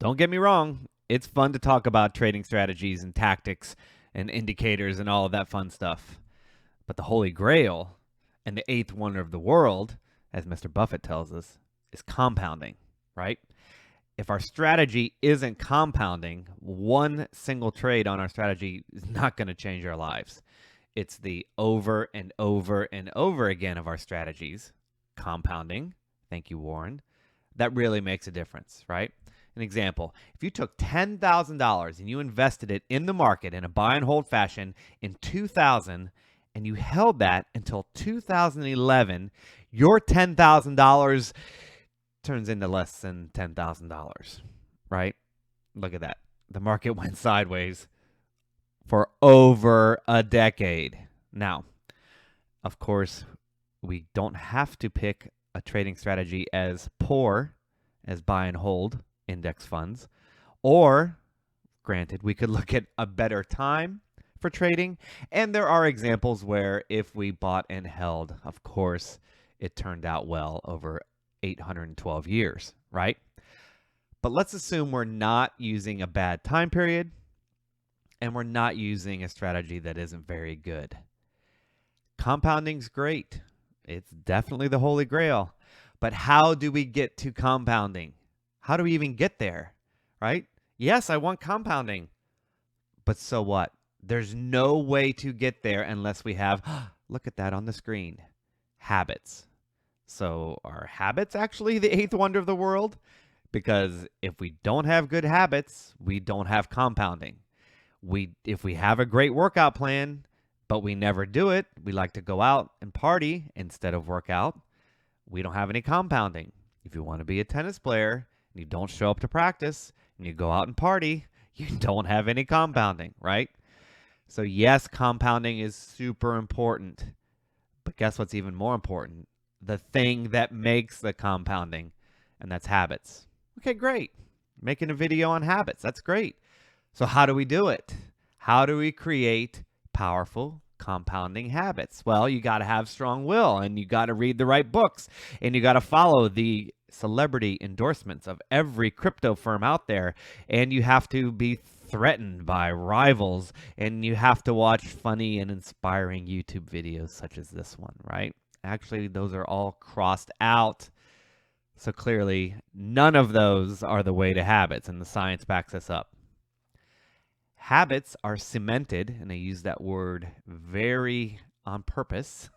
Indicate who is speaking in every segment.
Speaker 1: Don't get me wrong. It's fun to talk about trading strategies and tactics and indicators and all of that fun stuff. But the Holy Grail and the eighth wonder of the world, as Mr. Buffett tells us, is compounding, right? If our strategy isn't compounding, one single trade on our strategy is not going to change our lives. It's the over and over and over again of our strategies, compounding, thank you, Warren, that really makes a difference, right? An example, if you took $10,000 and you invested it in the market in a buy and hold fashion in 2000 and you held that until 2011, your $10,000 turns into less than $10,000, right? Look at that. The market went sideways for over a decade. Now, of course, we don't have to pick a trading strategy as poor as buy and hold index funds, or granted, we could look at a better time for trading. And there are examples where if we bought and held, of course, it turned out well over 812 years, right? But let's assume we're not using a bad time period and we're not using a strategy that isn't very good. Compounding's great. It's definitely the Holy Grail. But how do we get to compounding? How do we even get there, right? Yes, I want compounding. But so what? There's no way to get there unless we have, look at that on the screen, habits. So are habits actually the eighth wonder of the world? Because if we don't have good habits, we don't have compounding. If we have a great workout plan, but we never do it, we like to go out and party instead of work out, we don't have any compounding. If you want to be a tennis player and you don't show up to practice and you go out and party, you don't have any compounding, right? So yes, compounding is super important. But guess what's even more important? The thing that makes the compounding, and that's habits. Okay, great. Making a video on habits. That's great. So how do we do it? How do we create powerful compounding habits? Well, you got to have strong will, and you got to read the right books, and you got to follow the celebrity endorsements of every crypto firm out there, and you have to be threatened by rivals, and you have to watch funny and inspiring YouTube videos such as this one, right? Actually, those are all crossed out. So clearly, none of those are the way to habits, and the science backs us up. Habits are cemented, and I use that word very on purpose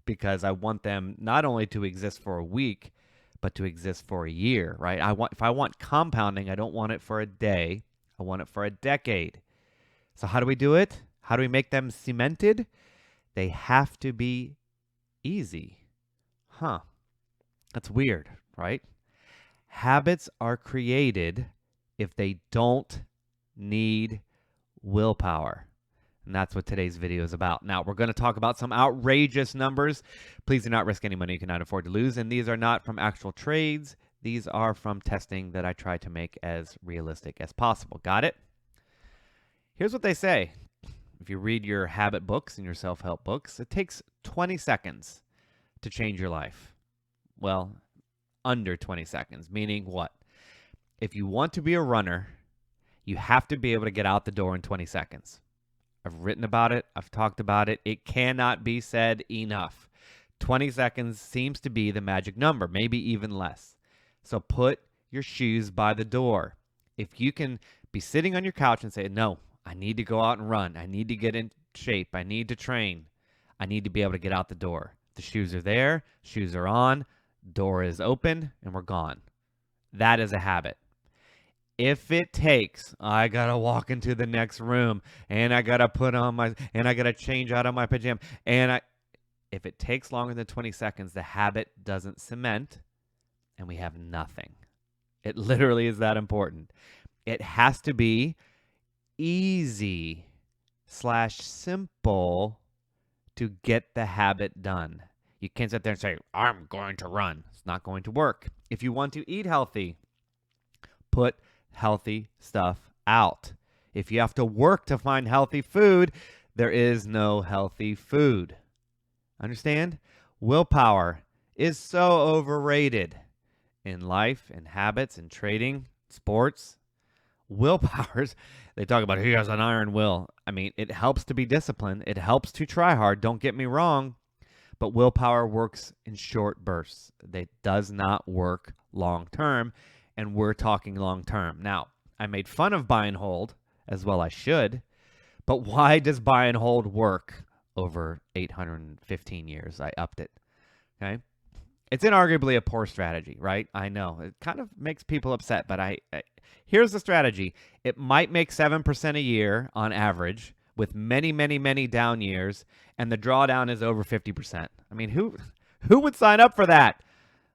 Speaker 1: because I want them not only to exist for a week, but to exist for a year, right? If I want compounding, I don't want it for a day. I want it for a decade. So how do we do it? How do we make them cemented? They have to be easy. That's weird, right? Habits are created if they don't need willpower. And that's what today's video is about. Now, we're going to talk about some outrageous numbers. Please do not risk any money you cannot afford to lose. And these are not from actual trades. These are from testing that I try to make as realistic as possible. Got it? Here's what they say. If you read your habit books and your self-help books, it takes 20 seconds to change your life. Well, under 20 seconds, meaning what? If you want to be a runner, you have to be able to get out the door in 20 seconds. I've written about it. I've talked about it. It cannot be said enough. 20 seconds seems to be the magic number, maybe even less. So put your shoes by the door. If you can be sitting on your couch and say, no, I need to go out and run. I need to get in shape. I need to train. I need to be able to get out the door. The shoes are there. Shoes are on. Door is open, and we're gone. That is a habit. If it takes, I got to walk into the next room, and I got to and I got to change out of my pajama, if it takes longer than 20 seconds, the habit doesn't cement, and we have nothing. It literally is that important. It has to be easy/simple to get the habit done. You can't sit there and say, I'm going to run. It's not going to work. If you want to eat healthy, put healthy stuff out. If you have to work to find healthy food, there is no healthy food. Understand? Willpower is so overrated in life, in habits, in trading, sports. Willpower's, they talk about he has an iron will. I mean, it helps to be disciplined. It helps to try hard. Don't get me wrong. But willpower works in short bursts. It does not work long term. And we're talking long term. Now, I made fun of buy and hold, as well I should. But why does buy and hold work over 815 years? I upped it. Okay. It's inarguably a poor strategy, right? I know. It kind of makes people upset, but here's the strategy. It might make 7% a year on average with many, many, many down years, and the drawdown is over 50%. I mean, who would sign up for that?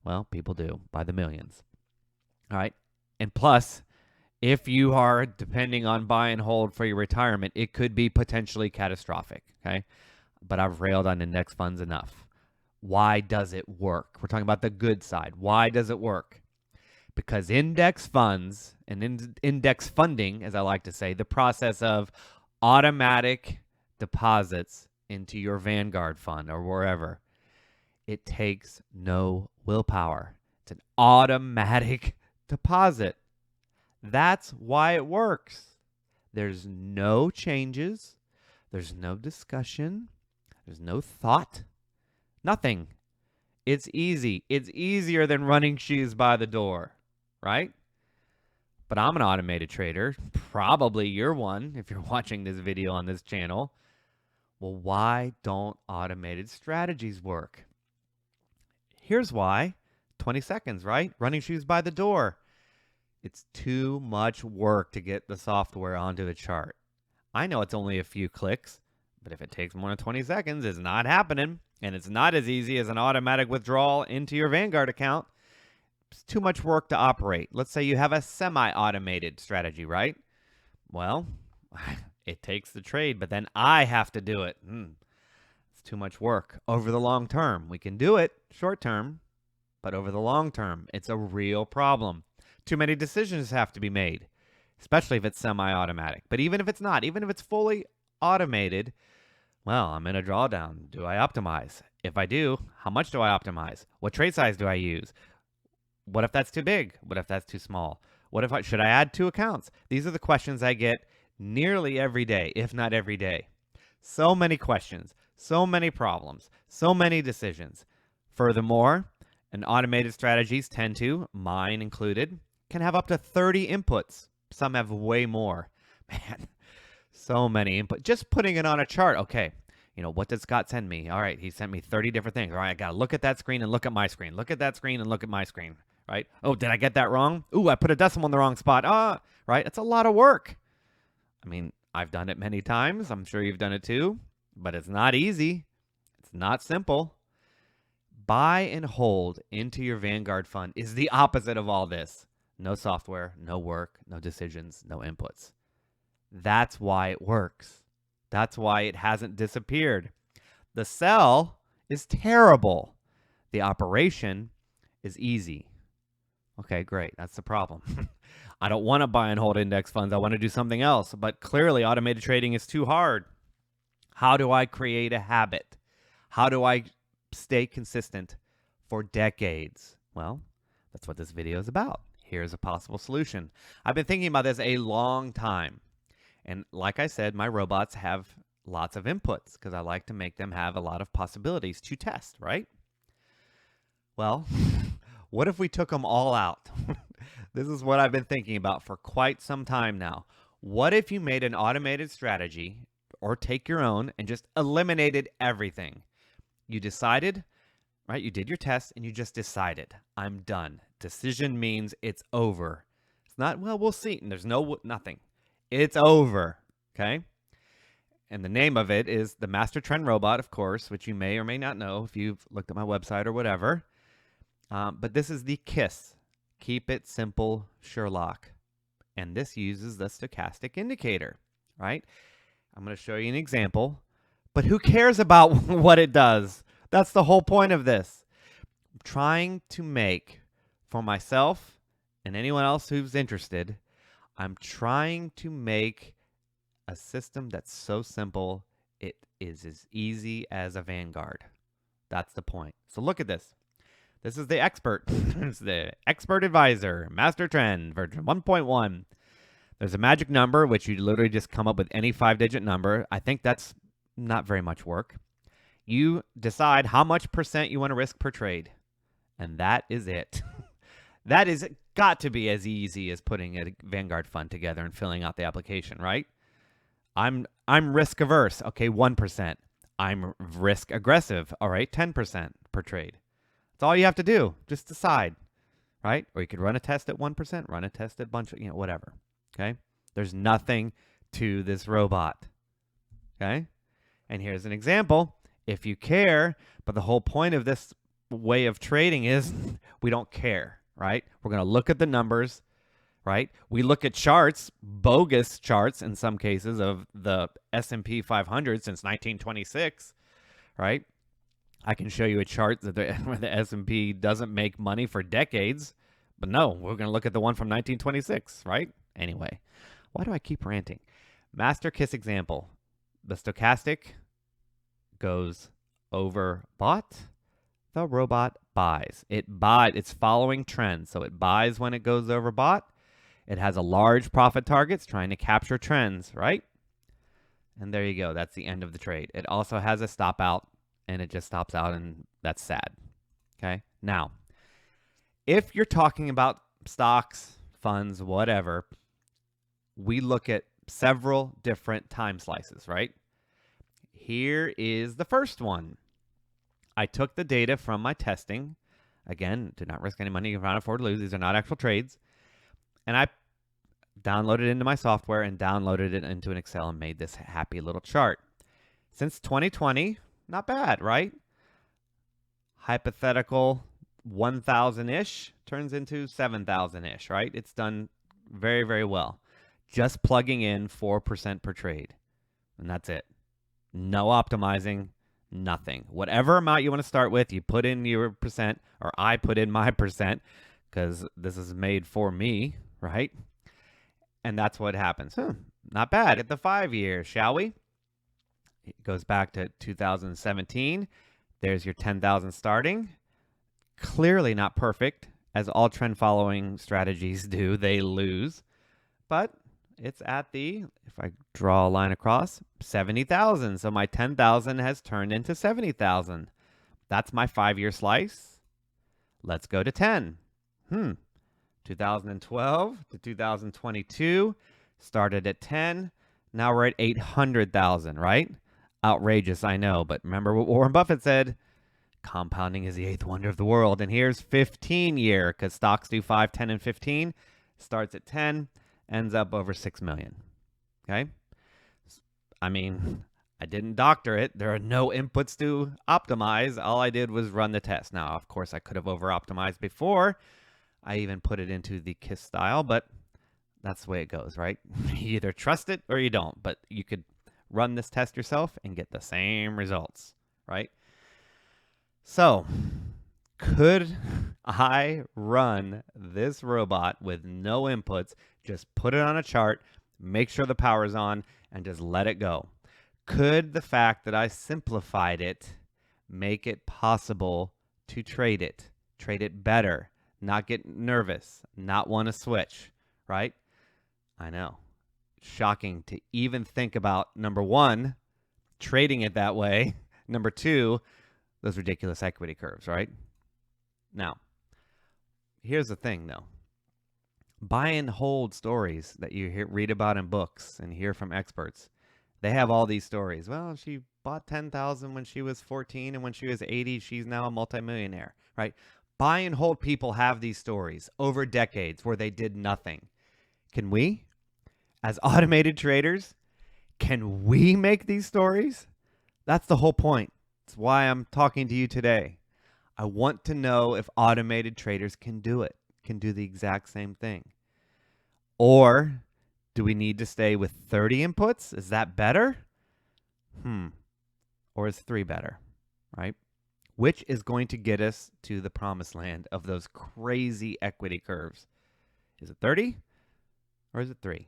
Speaker 1: Well, people do by the millions. All right. And plus, if you are depending on buy and hold for your retirement, it could be potentially catastrophic. Okay. But I've railed on index funds enough. Why does it work? We're talking about the good side. Why does it work? Because index funds and index funding, as I like to say, the process of automatic deposits into your Vanguard fund or wherever, it takes no willpower. It's an automatic deposit. That's why it works. There's no changes. There's no discussion. There's no thought. Nothing. It's easy. It's easier than running shoes by the door, right? But I'm an automated trader. Probably you're one if you're watching this video on this channel. Well, why don't automated strategies work? Here's why. 20 seconds, right? Running shoes by the door. It's too much work to get the software onto the chart. I know it's only a few clicks, but if it takes more than 20 seconds, it's not happening. And it's not as easy as an automatic withdrawal into your Vanguard account. It's too much work to operate. Let's say you have a semi-automated strategy, right? Well, it takes the trade, but then I have to do it. It's too much work over the long term. We can do it short term, but over the long term, it's a real problem. Too many decisions have to be made, especially if it's semi-automatic. But even if it's not, even if it's fully automated, well, I'm in a drawdown. Do I optimize? If I do, how much do I optimize? What trade size do I use? What if that's too big? What if that's too small? What if should I add 2 accounts? These are the questions I get nearly every day, if not every day. So many questions, so many problems, so many decisions. Furthermore, and automated strategies tend to, mine included, can have up to 30 inputs. Some have way more. Man, so many input. Just putting it on a chart. Okay, what did Scott send me? All right, he sent me 30 different things. All right, I got to look at that screen and look at my screen. Look at that screen and look at my screen. Right? Oh, did I get that wrong? Ooh, I put a decimal in the wrong spot. Right? It's a lot of work. I mean, I've done it many times. I'm sure you've done it too. But it's not easy. It's not simple. Buy and hold into your Vanguard fund is the opposite of all this. No software, no work, no decisions, no inputs. That's why it works. That's why it hasn't disappeared. The sell is terrible. The operation is easy. Okay, great. That's the problem. I don't want to buy and hold index funds. I want to do something else. But clearly, automated trading is too hard. How do I create a habit? How do I stay consistent for decades? Well, that's what this video is about. Here's a possible solution. I've been thinking about this a long time. And like I said, my robots have lots of inputs because I like to make them have a lot of possibilities to test, right? Well, what if we took them all out? This is what I've been thinking about for quite some time now. What if you made an automated strategy or take your own and just eliminated everything? You decided, right? You did your test and you just decided, I'm done. Decision means it's over. It's not, well, we'll see. And there's nothing. It's over, okay? And the name of it is the Master Trend Robot, of course, which you may or may not know if you've looked at my website or whatever. But this is the KISS. Keep it simple, Sherlock. And this uses the stochastic indicator, right? I'm going to show you an example. But who cares about what it does? That's the whole point of this. I'm trying to make, for myself and anyone else who's interested, I'm trying to make a system that's so simple, it is as easy as a Vanguard. That's the point. So look at this. This is the expert. It's the expert advisor, Master Trend version 1.1. There's a magic number, which you literally just come up with any 5-digit number. I think that's not very much work. You decide how much percent you want to risk per trade. And that is it. That is got to be as easy as putting a Vanguard fund together and filling out the application, right? I'm risk averse. Okay, 1%. I'm risk aggressive. All right, 10% per trade. That's all you have to do. Just decide, right? Or you could run a test at 1%, run a test at bunch of, whatever. Okay? There's nothing to this robot. Okay? And here's an example. If you care, but the whole point of this way of trading is we don't care, right? We're going to look at the numbers, right? We look at charts, bogus charts in some cases of the S&P 500 since 1926, right? I can show you a chart where the S&P doesn't make money for decades, but no, we're going to look at the one from 1926, right? Anyway, why do I keep ranting? Master Kiss example. The stochastic goes overbought. The robot buys. It's following trends. So it buys when it goes overbought. It has a large profit target. It's trying to capture trends, right? And there you go. That's the end of the trade. It also has a stop out, and it just stops out, and that's sad. Okay? Now, if you're talking about stocks, funds, whatever, we look at several different time slices, right? Here is the first one. I took the data from my testing. Again, did not risk any money. You cannot afford to lose. These are not actual trades. And I downloaded it into my software and downloaded it into an Excel and made this happy little chart. Since 2020, not bad, right? Hypothetical 1,000-ish turns into 7,000-ish, right? It's done very, very well. Just plugging in 4% per trade. And that's it. No optimizing, nothing. Whatever amount you want to start with, you put in your percent, or I put in my percent, because this is made for me, right? And that's what happens. Not bad. At the 5 years, shall we? It goes back to 2017. There's your 10,000 starting. Clearly not perfect, as all trend following strategies do. They lose. But it's at the, if I draw a line across, 70,000. So my 10,000 has turned into 70,000. That's my 5-year slice. Let's go to 10. 2012 to 2022, started at 10. Now we're at 800,000, right? Outrageous, I know. But remember what Warren Buffett said? Compounding is the 8th wonder of the world. And here's 15-year, because stocks do 5, 10, and 15. Starts at 10. Ends up over 6 million. Okay? I mean, I didn't doctor it. There are no inputs to optimize. All I did was run the test. Now, of course, I could have over-optimized before. I even put it into the KISS style, but that's the way it goes, right? You either trust it or you don't, but you could run this test yourself and get the same results, right? So, could I run this robot with no inputs, just put it on a chart, make sure the power's on, and just let it go? Could the fact that I simplified it make it possible to trade it better, not get nervous, not want to switch, right? I know. Shocking to even think about, number one, trading it that way. Number two, those ridiculous equity curves, right? Now, here's the thing, though. Buy and hold stories that you read about in books and hear from experts. They have all these stories. Well, she bought 10,000 when she was 14, and when she was 80, she's now a multimillionaire, right? Buy and hold people have these stories over decades where they did nothing. Can we, as automated traders, can we make these stories? That's the whole point. That's why I'm talking to you today. I want to know if automated traders can do it, can do the exact same thing. Or do we need to stay with 30 inputs? Is that better? Or is 3 better, right? Which is going to get us to the promised land of those crazy equity curves? Is it 30 or is it 3?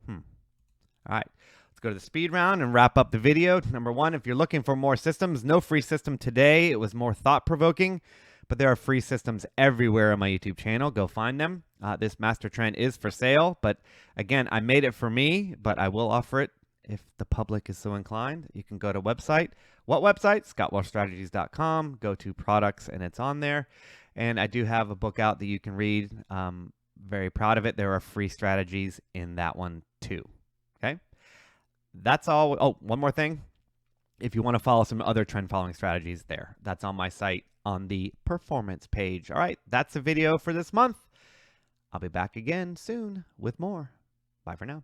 Speaker 1: All right. Let's go to the speed round and wrap up the video. Number one, if you're looking for more systems, no free system today. It was more thought-provoking, but there are free systems everywhere on my YouTube channel. Go find them. This master trend is for sale, but again, I made it for me, but I will offer it if the public is so inclined. You can go to website. What website? ScottWalshStrategies.com. Go to products, and it's on there. And I do have a book out that you can read. Very proud of it. There are free strategies in that one too. Okay, that's all. Oh, one more thing. If you want to follow some other trend following strategies there, that's on my site on the performance page. All right, that's the video for this month. I'll be back again soon with more. Bye for now.